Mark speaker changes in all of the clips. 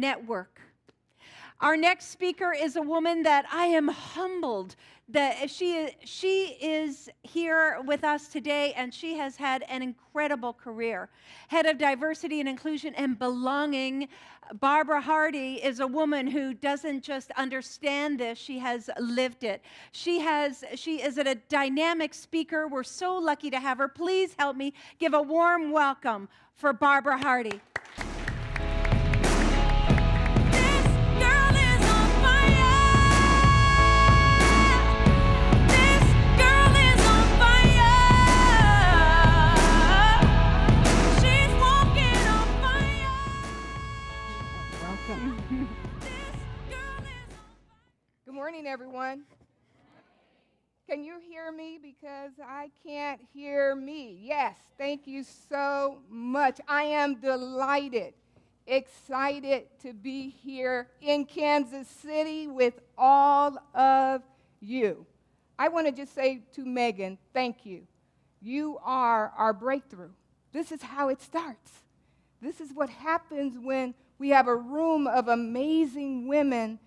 Speaker 1: network. Our next speaker is a woman that I am humbled that she is here with us today, and she has had an incredible career. Head of Diversity and Inclusion and Belonging, Barbara Hardy is a woman who doesn't just understand this, she has lived it. She is a dynamic speaker. We're so lucky to have her. Please help me give a warm welcome for Barbara Hardy.
Speaker 2: Good morning, everyone. Can you hear me? Because I can't hear me. Yes, thank you so much. I am delighted, excited to be here in Kansas City with all of you. I want to just say to Megan, thank you. You are our breakthrough. This is how it starts. This is what happens when we have a room of amazing women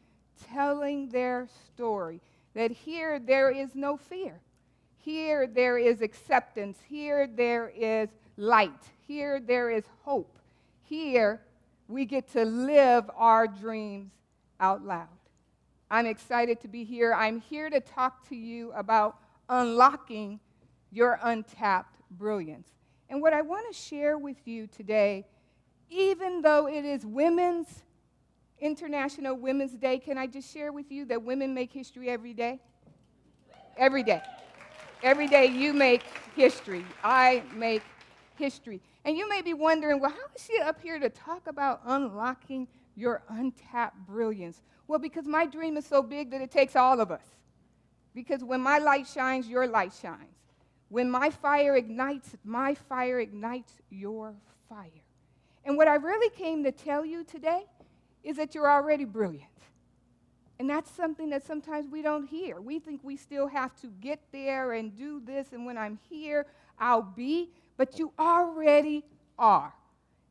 Speaker 2: telling their story. That here there is no fear. Here there is acceptance. Here there is light. Here there is hope. Here we get to live our dreams out loud. I'm excited to be here. I'm here to talk to you about unlocking your untapped brilliance. And what I want to share with you today, even though it is International Women's Day, can I just share with you that women make history every day? Every day. Every day you make history. I make history. And you may be wondering, well, how is she up here to talk about unlocking your untapped brilliance? Well, because my dream is so big that it takes all of us. Because when my light shines, your light shines. When my fire ignites your fire. And what I really came to tell you today is that you're already brilliant. And that's something that sometimes we don't hear. We think we still have to get there and do this, and when I'm here, I'll be, but you already are.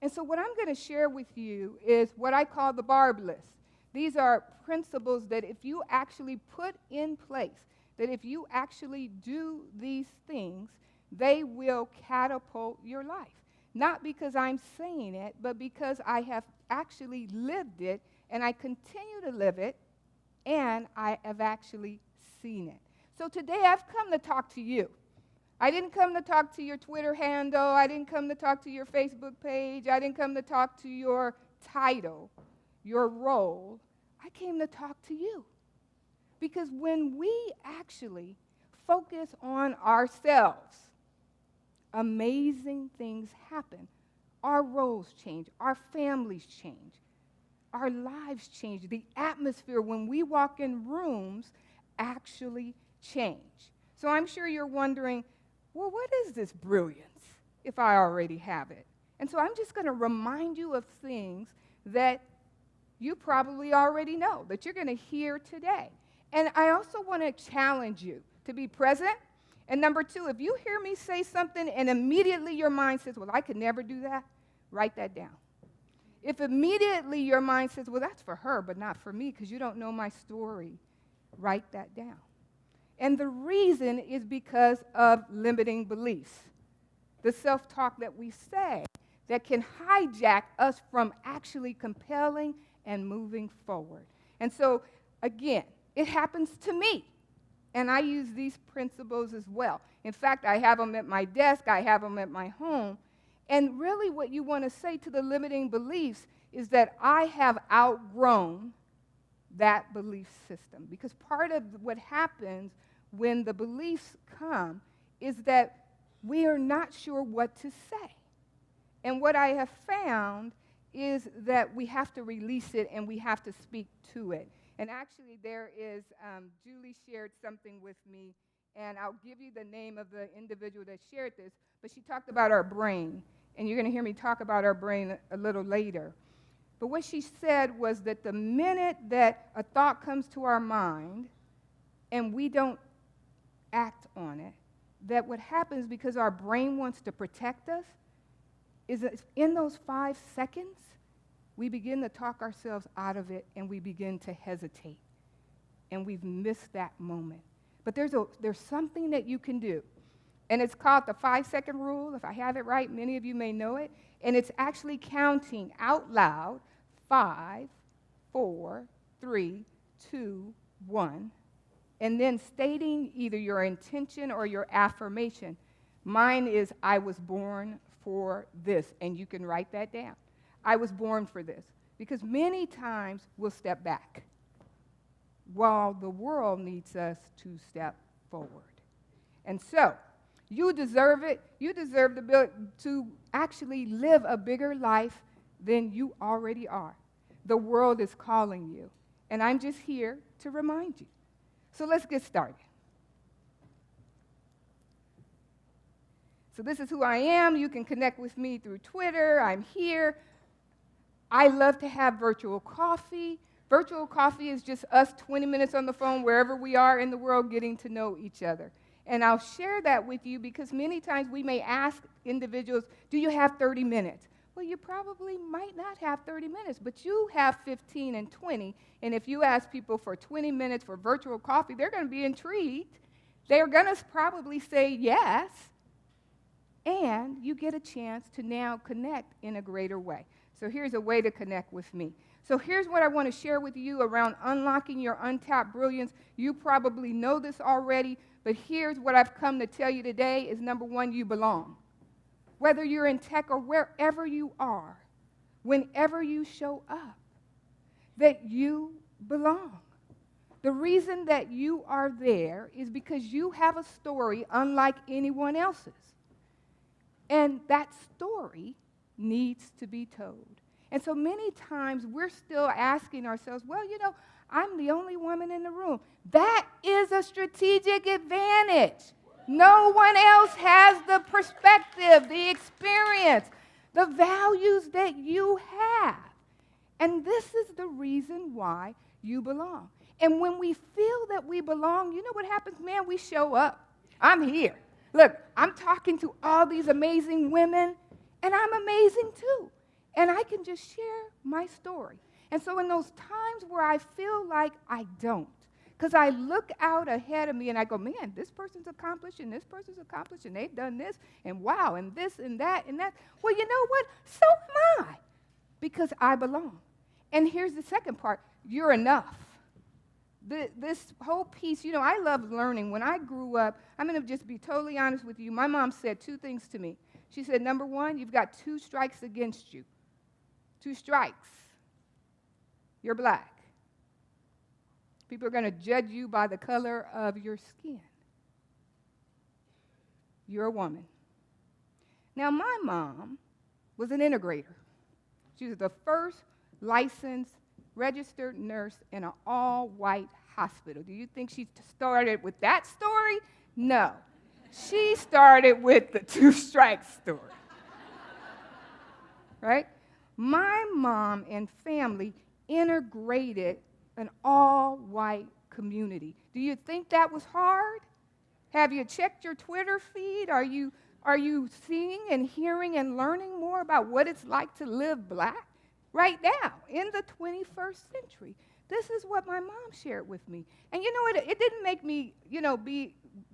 Speaker 2: And so what I'm going to share with you is what I call the Barb list. These are principles that if you actually put in place, that if you actually do these things, they will catapult your life. Not because I'm saying it, but because I have actually lived it, and I continue to live it, and I have actually seen it. So today I've come to talk to you. I didn't come to talk to your Twitter handle. I didn't come to talk to your Facebook page. I didn't come to talk to your title, your role. I came to talk to you. Because when we actually focus on ourselves, amazing things happen. Our roles change. Our families change. Our lives change. The atmosphere when we walk in rooms actually change. So I'm sure you're wondering, well, what is this brilliance if I already have it? And so I'm just going to remind you of things that you probably already know, that you're going to hear today. And I also want to challenge you to be present. And number two, if you hear me say something and immediately your mind says, well, I could never do that, write that down. If immediately your mind says, well, that's for her, but not for me because you don't know my story, write that down. And the reason is because of limiting beliefs. The self-talk that we say that can hijack us from actually compelling and moving forward. And so, again, it happens to me. And I use these principles as well. In fact, I have them at my desk. I have them at my home. And really what you want to say to the limiting beliefs is that I have outgrown that belief system. Because part of what happens when the beliefs come is that we are not sure what to say. And what I have found is that we have to release it and we have to speak to it. And actually there is, Julie shared something with me, and I'll give you the name of the individual that shared this, but she talked about our brain, and you're going to hear me talk about our brain a little later. But what she said was that the minute that a thought comes to our mind and we don't act on it, that what happens because our brain wants to protect us is that in those 5 seconds, we begin to talk ourselves out of it and we begin to hesitate. And we've missed that moment. But there's something that you can do. And it's called the 5-second rule. If I have it right, many of you may know it. And it's actually counting out loud 5, 4, 3, 2, 1. And then stating either your intention or your affirmation. Mine is, I was born for this. And you can write that down. I was born for this. Because many times we'll step back while the world needs us to step forward. And so, you deserve it. You deserve to actually live a bigger life than you already are. The world is calling you. And I'm just here to remind you. So let's get started. So this is who I am. You can connect with me through Twitter. I'm here. I love to have virtual coffee. Virtual coffee is just us 20 minutes on the phone wherever we are in the world getting to know each other. And I'll share that with you because many times we may ask individuals, do you have 30 minutes? Well, you probably might not have 30 minutes, but you have 15 and 20. And if you ask people for 20 minutes for virtual coffee, they're going to be intrigued. They're going to probably say yes. And you get a chance to now connect in a greater way. So here's a way to connect with me. So here's what I want to share with you around unlocking your untapped brilliance. You probably know this already, but here's what I've come to tell you today is number one, you belong. Whether you're in tech or wherever you are, whenever you show up, that you belong. The reason that you are there is because you have a story unlike anyone else's. And that story needs to be told. And so many times we're still asking ourselves, well, you know, I'm the only woman in the room. That is a strategic advantage. No one else has the perspective, the experience, the values that you have. And this is the reason why you belong. And when we feel that we belong, you know what happens? Man, we show up. I'm here. Look, I'm talking to all these amazing women, and I'm amazing too. And I can just share my story. And so in those times where I feel like I don't, because I look out ahead of me and I go, man, this person's accomplished and this person's accomplished and they've done this and wow and this and that and that. Well, you know what? So am I, because I belong. And here's the second part. You're enough. This whole piece, you know, I love learning. When I grew up, I'm going to just be totally honest with you. My mom said two things to me. She said, number one, you've got 2 strikes against you. 2 strikes. You're black. People are going to judge you by the color of your skin. You're a woman. Now, my mom was an integrator. She was the first licensed registered nurse in an all-white hospital. Do you think she started with that story? No. She started with the 2 strikes story. Right? My mom and family integrated an all-white community. Do you think that was hard? Have you checked your Twitter feed? Are you seeing and hearing and learning more about what it's like to live black? Right now, in the 21st century. This is what my mom shared with me. And you know what? It didn't make me,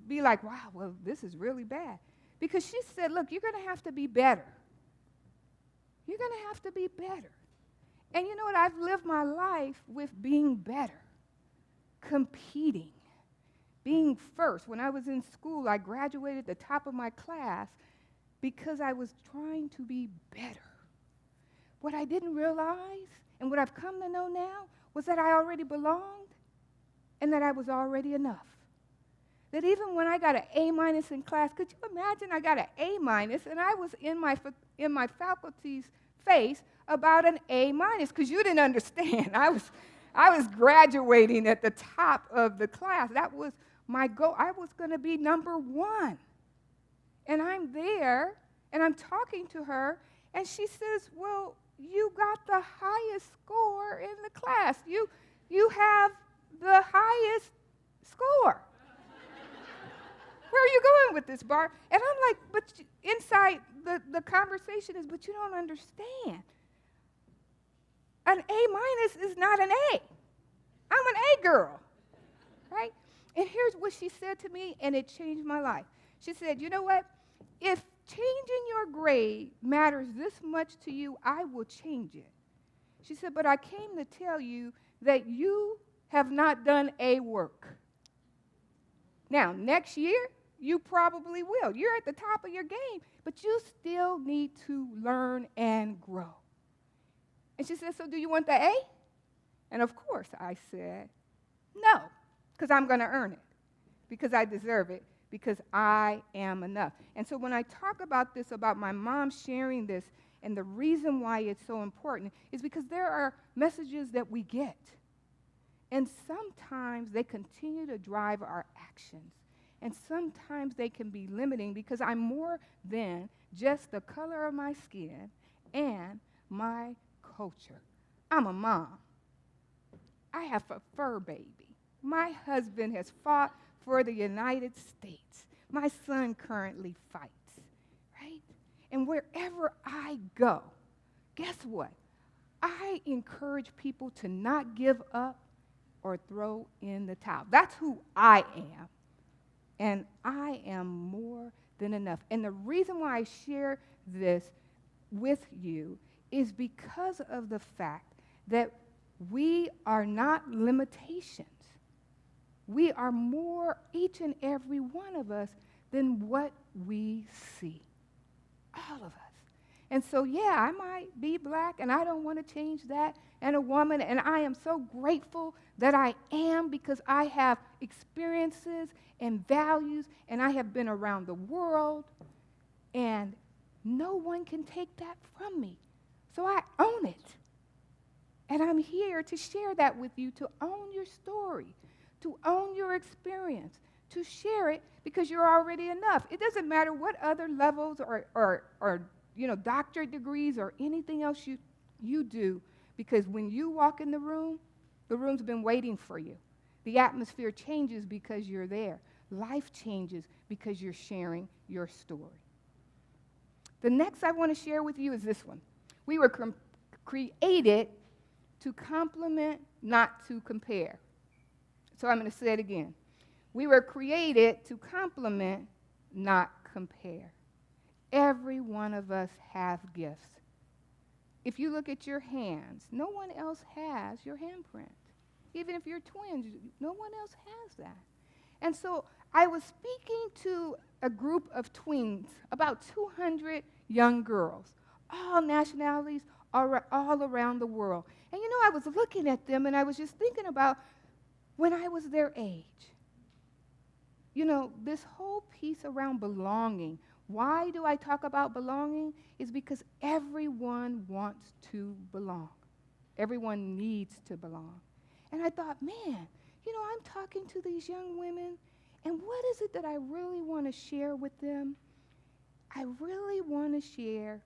Speaker 2: be like, wow, well, this is really bad. Because she said, look, you're going to have to be better. You're going to have to be better. And you know what? I've lived my life with being better, competing, being first. When I was in school, I graduated at the top of my class because I was trying to be better. What I didn't realize, and what I've come to know now, was that I already belonged and that I was already enough. That even when I got an A- in class, could you imagine I got an A- and I was in my faculty's face about an A- because you didn't understand. I was graduating at the top of the class. That was my goal. I was going to be number 1. And I'm there, and I'm talking to her, and she says, well, you got the highest score in the class. You have the highest score. Where are you going with this, Barb? And I'm like, but inside the conversation is, but you don't understand. An A- is not an A. I'm an A girl, right? And here's what she said to me, and it changed my life. She said, you know what? If changing your grade matters this much to you, I will change it. She said, but I came to tell you that you have not done A work. Now, next year, you probably will. You're at the top of your game, but you still need to learn and grow. And she said, so do you want the A? And of course, I said, no, because I'm going to earn it, because I deserve it, because I am enough. And so when I talk about this, about my mom sharing this, and the reason why it's so important is because there are messages that we get. And sometimes they continue to drive our actions. And sometimes they can be limiting because I'm more than just the color of my skin and my culture. I'm a mom. I have a fur baby. My husband has fought for the United States. My son currently fights, right? And wherever I go, guess what? I encourage people to not give up or throw in the towel. That's who I am. And I am more than enough. And the reason why I share this with you is because of the fact that we are not limitations. We are more, each and every one of us, than what we see. All of us. And so, yeah, I might be black, and I don't want to change that, and a woman, and I am so grateful that I am because I have experiences and values, and I have been around the world, and no one can take that from me. So I own it. And I'm here to share that with you, to own your story, to own your experience, to share it because you're already enough. It doesn't matter what other levels or doctorate degrees or anything else you do, because when you walk in the room's been waiting for you. The atmosphere changes because you're there. Life changes because you're sharing your story. The next I want to share with you is this one. We were created to complement, not to compare. So I'm going to say it again. We were created to complement, not compare. Every one of us has gifts. If you look at your hands, no one else has your handprint. Even if you're twins, no one else has that. And so I was speaking to a group of tweens, about 200 young girls, all nationalities, all around the world. And I was looking at them and I was just thinking about when I was their age. This whole piece around belonging. Why do I talk about belonging? Is because everyone wants to belong. Everyone needs to belong. And I thought, man, I'm talking to these young women, and what is it that I really want to share with them? I really want to share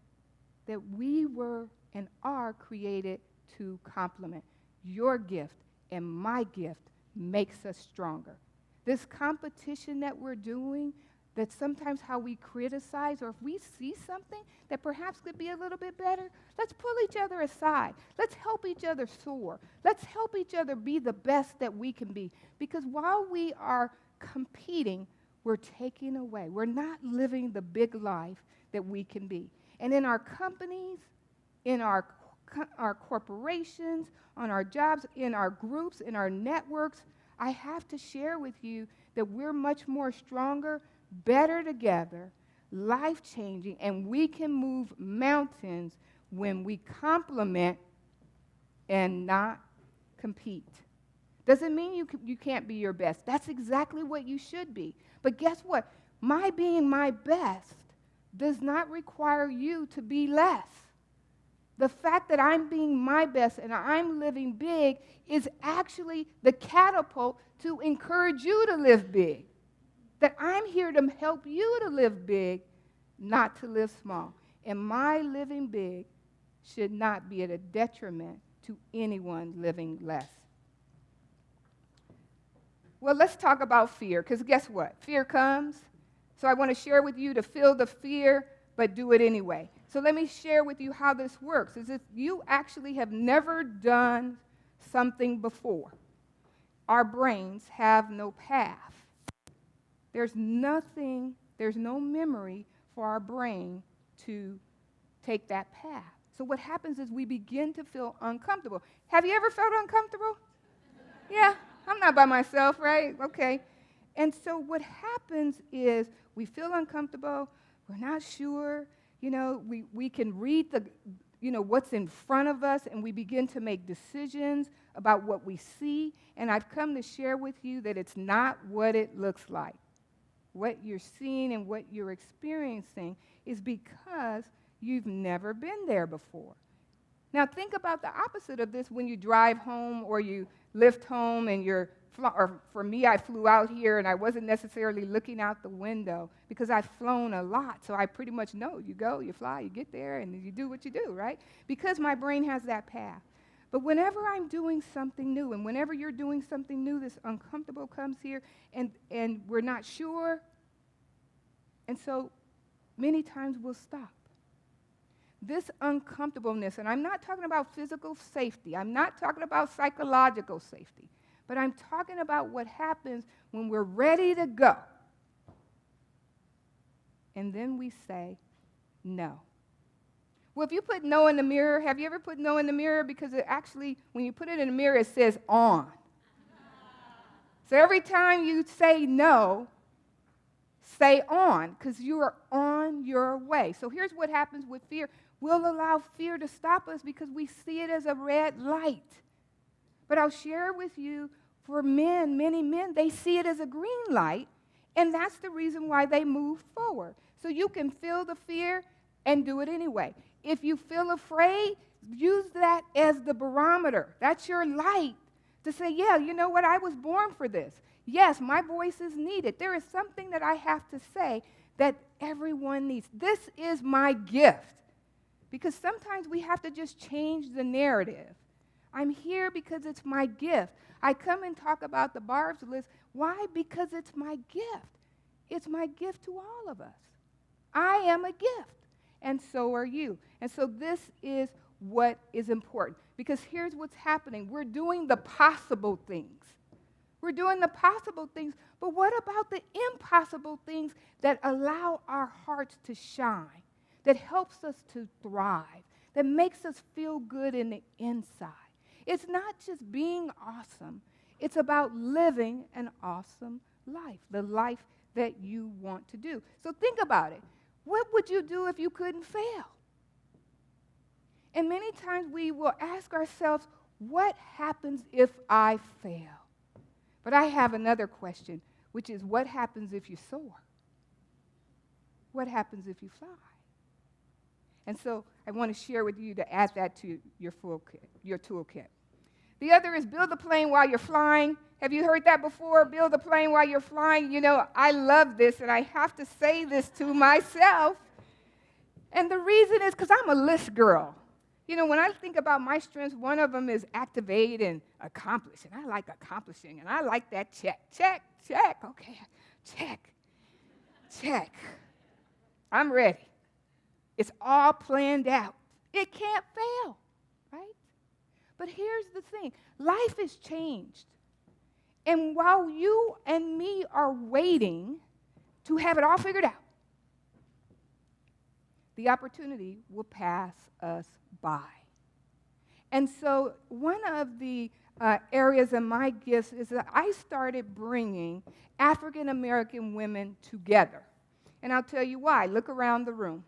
Speaker 2: that we were and are created to complement. Your gift and my gift makes us stronger. This competition that we're doing, that sometimes how we criticize, or if we see something that perhaps could be a little bit better, let's pull each other aside. Let's help each other soar. Let's help each other be the best that we can be. Because while we are competing, we're taking away. We're not living the big life that we can be. And in our companies, in our corporations, on our jobs, in our groups, in our networks, I have to share with you that we're much more stronger, better together, life-changing, and we can move mountains when we complement and not compete. Doesn't mean you can't be your best. That's exactly what you should be. But guess what? My being my best does not require you to be less. The fact that I'm being my best and I'm living big is actually the catapult to encourage you to live big. That I'm here to help you to live big, not to live small. And my living big should not be at a detriment to anyone living less. Well, let's talk about fear, because guess what? Fear comes. So I want to share with you to feel the fear, but do it anyway. So let me share with you how this works. Is if you actually have never done something before, our brains have no path. There's no memory for our brain to take that path. So what happens is we begin to feel uncomfortable. Have you ever felt uncomfortable? Yeah, I'm not by myself, right? Okay. And so what happens is we feel uncomfortable, we're not sure, we can read what's in front of us, and we begin to make decisions about what we see. And I've come to share with you that it's not what it looks like. What you're seeing and what you're experiencing is because you've never been there before. Now think about the opposite of this when you drive home or you lift home and or for me, I flew out here and I wasn't necessarily looking out the window because I've flown a lot, so I pretty much know. You go, you fly, you get there, and you do what you do, right? Because my brain has that path. But whenever I'm doing something new, and whenever you're doing something new, this uncomfortable comes here, and we're not sure, and so many times we'll stop. This uncomfortableness, and I'm not talking about physical safety, I'm not talking about psychological safety, but I'm talking about what happens when we're ready to go. And then we say no. Well, if you put no in the mirror, have you ever put no in the mirror? Because it actually, when you put it in the mirror, it says on. So every time you say no, say on, because you are on your way. So here's what happens with fear. We'll allow fear to stop us because we see it as a red light. But I'll share with you, for men, many men, they see it as a green light, and that's the reason why they move forward. So you can feel the fear and do it anyway. If you feel afraid, use that as the barometer. That's your light to say, yeah, you know what, I was born for this. Yes, my voice is needed. There is something that I have to say that everyone needs. This is my gift. Because sometimes we have to just change the narrative. I'm here because it's my gift. I come and talk about the Barb's list. Why? Because it's my gift. It's my gift to all of us. I am a gift, and so are you. And so this is what is important. Because here's what's happening. We're doing the possible things. We're doing the possible things, but what about the impossible things that allow our hearts to shine, that helps us to thrive, that makes us feel good in the inside? It's not just being awesome. It's about living an awesome life, the life that you want to do. So think about it. What would you do if you couldn't fail? And many times we will ask ourselves, what happens if I fail? But I have another question, which is, what happens if you soar? What happens if you fly? And so I want to share with you to add that to your toolkit. The other is build a plane while you're flying. Have you heard that before? Build a plane while you're flying. You know, I love this, and I have to say this to myself. And the reason is because I'm a list girl. You know, when I think about my strengths, one of them is activate and accomplish. And I like accomplishing, and I like that check. Check, check, okay, check, check. I'm ready. It's all planned out. It can't fail, right? But here's the thing. Life has changed. And while you and me are waiting to have it all figured out, the opportunity will pass us by. And so one of the areas of my gifts is that I started bringing African American women together. And I'll tell you why. Look around the room.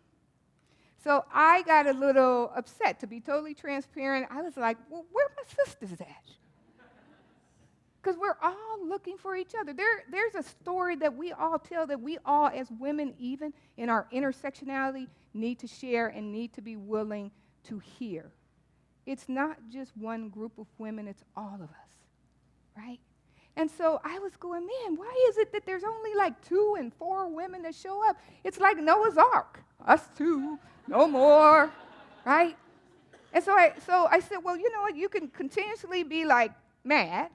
Speaker 2: So I got a little upset. To be totally transparent, I was like, well, where are my sisters at? Because we're all looking for each other. There's a story that we all tell that we all, as women, even in our intersectionality, need to share and need to be willing to hear. It's not just one group of women, it's all of us, right? And so I was going, man, why is it that there's only like 2 and 4 women that show up? It's like Noah's Ark. Us 2, no more, right? And so I said, well, you know what? You can continuously be like mad,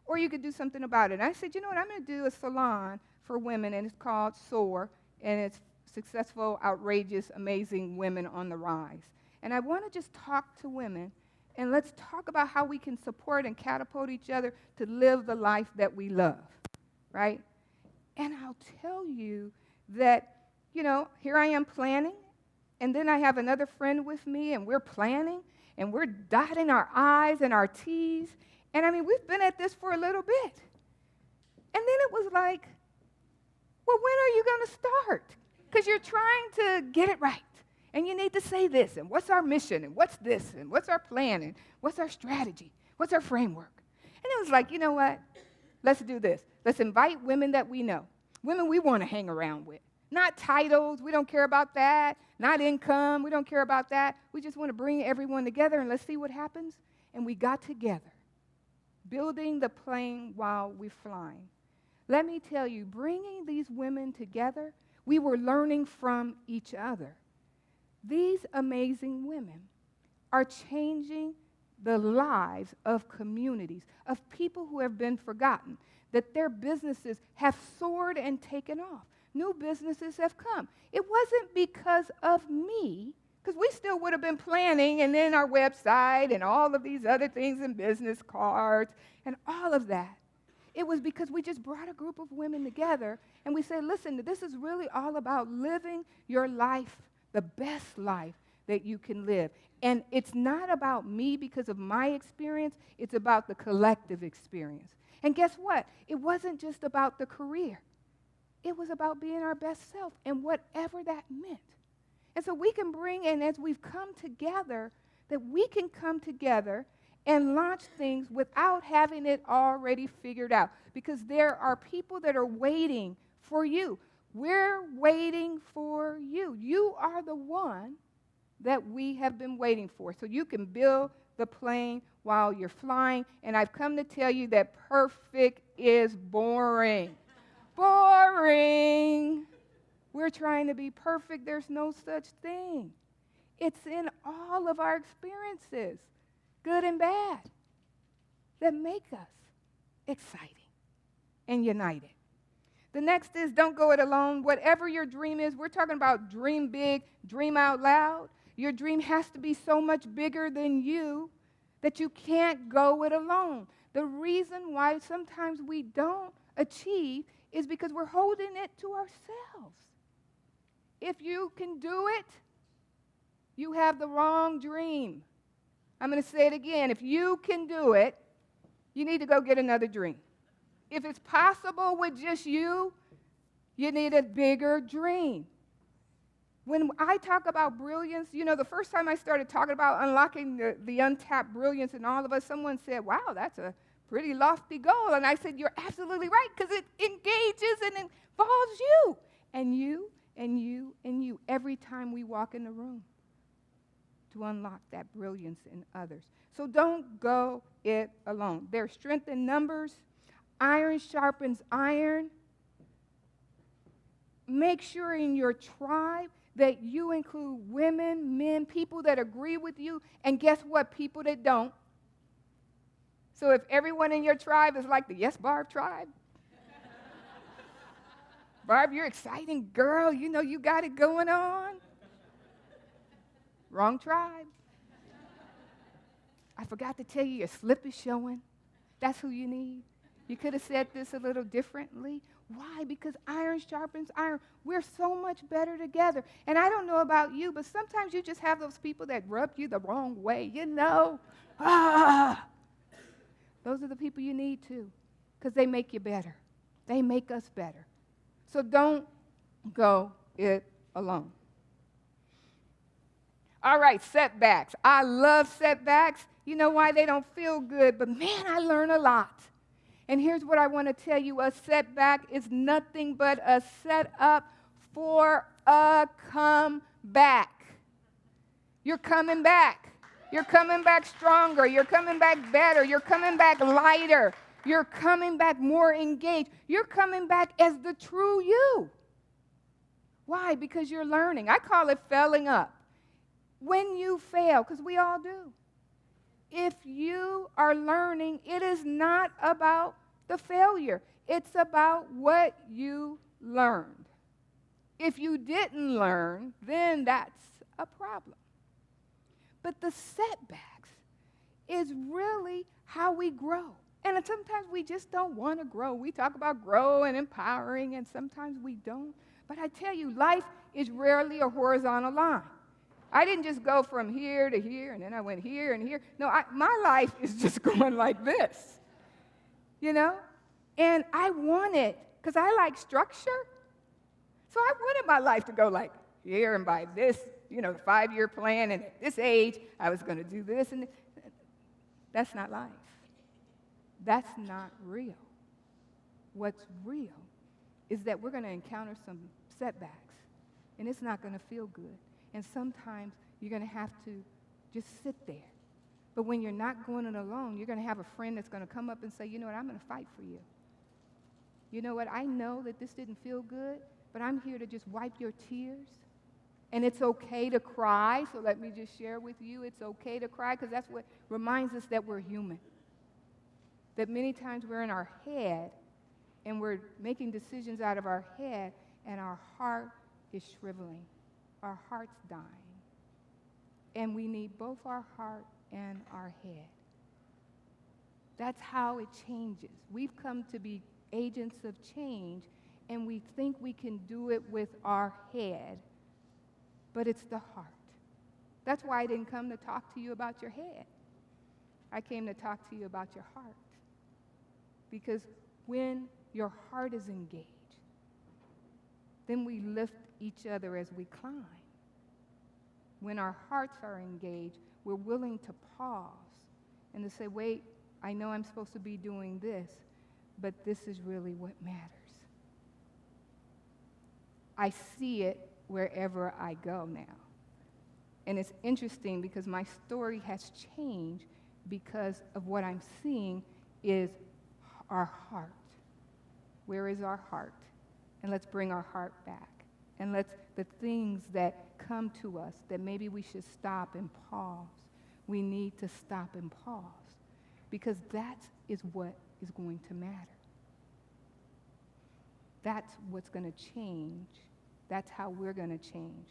Speaker 2: or you could do something about it. And I said, you know what? I'm going to do a salon for women, and it's called SOAR, and it's successful, outrageous, amazing women on the rise. And I want to just talk to women, and let's talk about how we can support and catapult each other to live the life that we love, right? And I'll tell you that, here I am planning, and then I have another friend with me, and we're planning, and we're dotting our I's and our T's. And I mean, we've been at this for a little bit. And then it was like, well, when are you going to start? Because you're trying to get it right. And you need to say this, and what's our mission, and what's this, and what's our plan, and what's our strategy, what's our framework? And it was like, you know what? Let's do this. Let's invite women that we know, women we want to hang around with. Not titles, we don't care about that. Not income, we don't care about that. We just want to bring everyone together, and let's see what happens. And we got together, building the plane while we're flying. Let me tell you, bringing these women together, we were learning from each other. These amazing women are changing the lives of communities, of people who have been forgotten, that their businesses have soared and taken off. New businesses have come. It wasn't because of me, because we still would have been planning, and then our website and all of these other things and business cards and all of that. It was because we just brought a group of women together, and we said, listen, this is really all about living your life, the best life that you can live. And it's not about me because of my experience. It's about the collective experience. And guess what? It wasn't just about the career. It was about being our best self and whatever that meant. And so we can bring in, as we've come together, that we can come together and launch things without having it already figured out. Because there are people that are waiting for you. We're waiting for you. You are the one that we have been waiting for. So you can build the plane while you're flying. And I've come to tell you that perfect is boring. Boring. We're trying to be perfect. There's no such thing. It's in all of our experiences, good and bad, that make us exciting and united. The next is don't go it alone. Whatever your dream is, we're talking about dream big, dream out loud. Your dream has to be so much bigger than you that you can't go it alone. The reason why sometimes we don't achieve is because we're holding it to ourselves. If you can do it, you have the wrong dream. I'm going to say it again. If you can do it, you need to go get another dream. If it's possible with just you, you need a bigger dream. When I talk about brilliance, the first time I started talking about unlocking the untapped brilliance in all of us, someone said, wow, that's a pretty lofty goal. And I said, you're absolutely right, because it engages and involves you. And you, and you, and you, every time we walk in the room to unlock that brilliance in others. So don't go it alone. There's strength in numbers. Iron sharpens iron. Make sure in your tribe that you include women, men, people that agree with you, and guess what? People that don't. So if everyone in your tribe is like the Yes Barb tribe, Barb, you're exciting girl, you got it going on. Wrong tribe. I forgot to tell you, your slip is showing. That's who you need. You could have said this a little differently. Why? Because iron sharpens iron. We're so much better together. And I don't know about you, but sometimes you just have those people that rub you the wrong way, Those are the people you need too, because they make you better. They make us better. So don't go it alone. All right, setbacks. I love setbacks. You know why? They don't feel good, but man, I learn a lot. And here's what I want to tell you. A setback is nothing but a setup for a comeback. You're coming back. You're coming back stronger. You're coming back better. You're coming back lighter. You're coming back more engaged. You're coming back as the true you. Why? Because you're learning. I call it failing up. When you fail, because we all do, if you are learning, it is not about the failure. It's about what you learned. If you didn't learn, then that's a problem. But the setbacks is really how we grow. And sometimes we just don't want to grow. We talk about grow and empowering, and sometimes we don't. But I tell you, life is rarely a horizontal line. I didn't just go from here to here, and then I went here and here. No, my life is just going like this, you know? And I want it, because I like structure. So I wanted my life to go like here, and by this, 5-year plan, and at this age, I was going to do this. And that's not life. That's not real. What's real is that we're going to encounter some setbacks, and it's not going to feel good. And sometimes you're going to have to just sit there. But when you're not going it alone, you're going to have a friend that's going to come up and say, you know what, I'm going to fight for you. You know what, I know that this didn't feel good, but I'm here to just wipe your tears. And it's okay to cry, so let me just share with you, it's okay to cry, because that's what reminds us that we're human. That many times we're in our head, and we're making decisions out of our head, and our heart is shriveling. Our heart's dying. And we need both our heart and our head. That's how it changes. We've come to be agents of change, and we think we can do it with our head, but it's the heart. That's why I didn't come to talk to you about your head. I came to talk to you about your heart. Because when your heart is engaged, then we lift each other as we climb. When our hearts are engaged, we're willing to pause and to say, wait, I know I'm supposed to be doing this, but this is really what matters. I see it wherever I go now. And it's interesting because my story has changed because of what I'm seeing is our heart. Where is our heart? And let's bring our heart back. And let's, the things that come to us that maybe we should stop and pause, we need to stop and pause. Because that is what is going to matter. That's what's going to change. That's how we're going to change.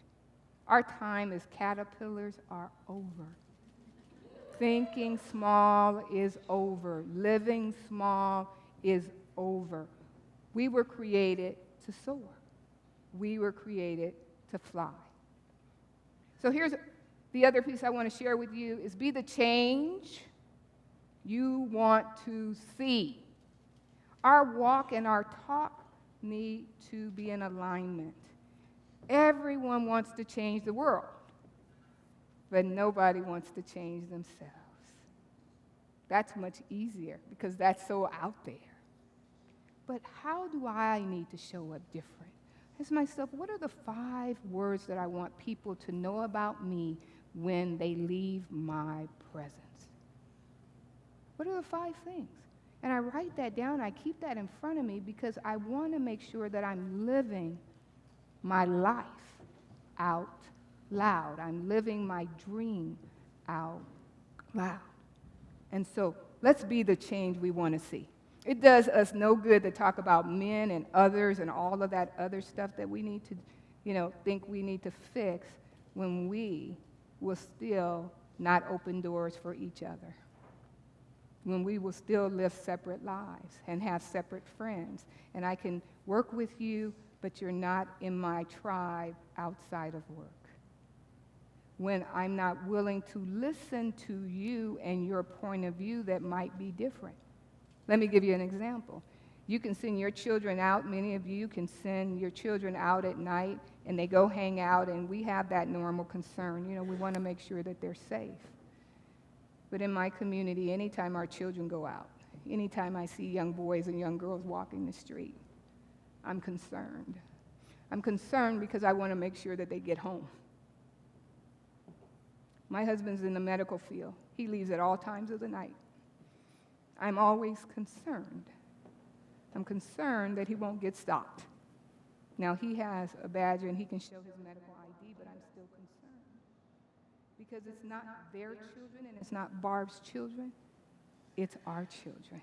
Speaker 2: Our time as caterpillars are over. Thinking small is over. Living small is over. We were created to soar. We were created to fly. So here's the other piece I want to share with you is be the change you want to see. Our walk and our talk need to be in alignment. Everyone wants to change the world, but nobody wants to change themselves. That's much easier because that's so out there. But how do I need to show up different? I ask myself, what are the 5 words that I want people to know about me when they leave my presence? What are the 5 things? And I write that down. I keep that in front of me because I want to make sure that I'm living my life out loud. I'm living my dream out loud. And so let's be the change we want to see. It does us no good to talk about men and others and all of that other stuff that we need to, think we need to fix when we will still not open doors for each other. When we will still live separate lives and have separate friends. And I can work with you, but you're not in my tribe outside of work. When I'm not willing to listen to you and your point of view that might be different. Let me give you an example. You can send your children out. Many of you can send your children out at night, and they go hang out, and we have that normal concern. We want to make sure that they're safe. But in my community, anytime our children go out, anytime I see young boys and young girls walking the street, I'm concerned. I'm concerned because I want to make sure that they get home. My husband's in the medical field. He leaves at all times of the night. I'm always concerned. I'm concerned that he won't get stopped. Now, he has a badge and he can show his medical ID, but I'm still concerned. Because it's not their children and it's not Barb's children. It's our children.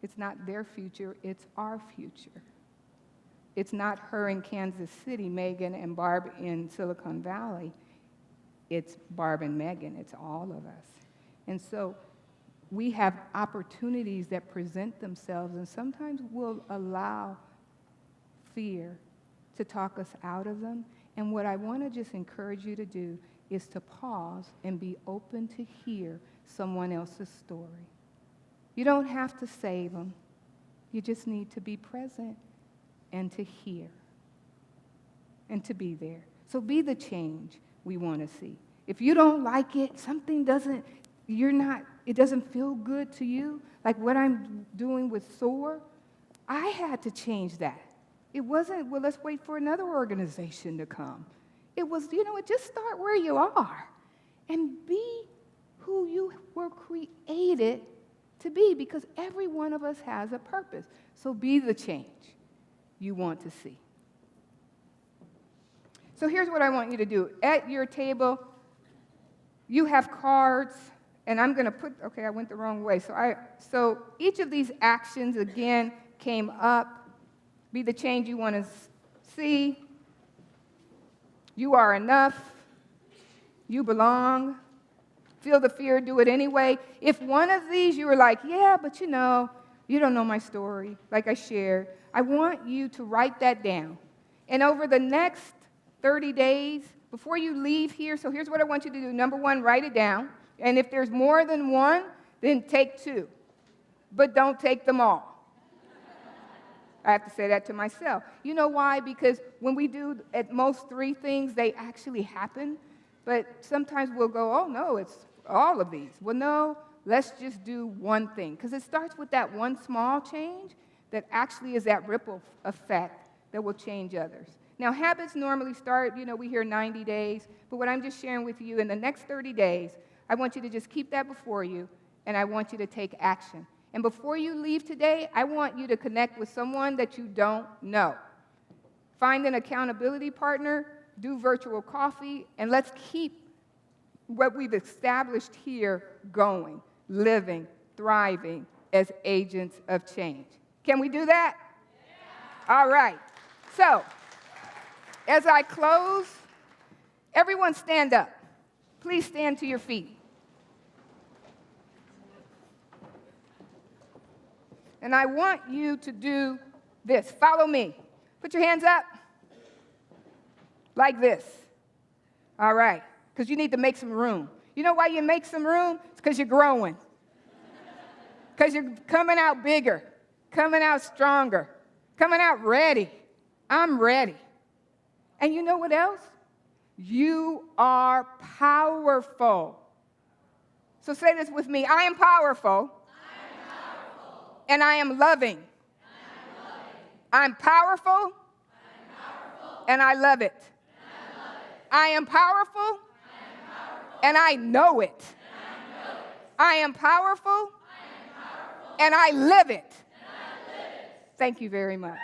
Speaker 2: It's not their future, it's our future. It's not her in Kansas City, Megan and Barb in Silicon Valley. It's Barb and Megan. It's all of us. And so we have opportunities that present themselves, and sometimes we'll allow fear to talk us out of them. And what I want to just encourage you to do is to pause and be open to hear someone else's story. You don't have to save them. You just need to be present and to hear and to be there. So be the change we want to see. If you don't like it, something it doesn't feel good to you, like what I'm doing with SOAR, I had to change that. It wasn't, well, let's wait for another organization to come. It was, just start where you are and be who you were created to be, because every one of us has a purpose. So be the change you want to see. So here's what I want you to do. At your table, you have cards, and I'm going to I went the wrong way. So each of these actions, again, came up. Be the change you want to see. You are enough. You belong. Feel the fear, do it anyway. If one of these you were like, yeah, but you don't know my story, like I shared, I want you to write that down. And over the next 30 days, before you leave here, so here's what I want you to do. Number one, write it down. And if there's more than one, then take two. But don't take them all. I have to say that to myself. You know why? Because when we do at most 3 things, they actually happen. But sometimes we'll go, oh, no, it's all of these. Well, no, let's just do one thing. Because it starts with that one small change that actually is that ripple effect that will change others. Now, habits normally start, we hear 90 days. But what I'm just sharing with you, in the next 30 days, I want you to just keep that before you, and I want you to take action. And before you leave today, I want you to connect with someone that you don't know. Find an accountability partner, do virtual coffee, and let's keep what we've established here going, living, thriving as agents of change. Can we do that? Yeah. All right. So, as I close, everyone stand up. Please stand to your feet. And I want you to do this. Follow me. Put your hands up. Like this. All right. Because you need to make some room. You know why you make some room? It's because you're growing. Because you're coming out bigger, coming out stronger, coming out ready. I'm ready. And you know what else? You are powerful. So say this with me. I am powerful. And I am loving. I'm powerful. And I love it. I am powerful. And I know it. I am powerful. And I live it. Thank you very much.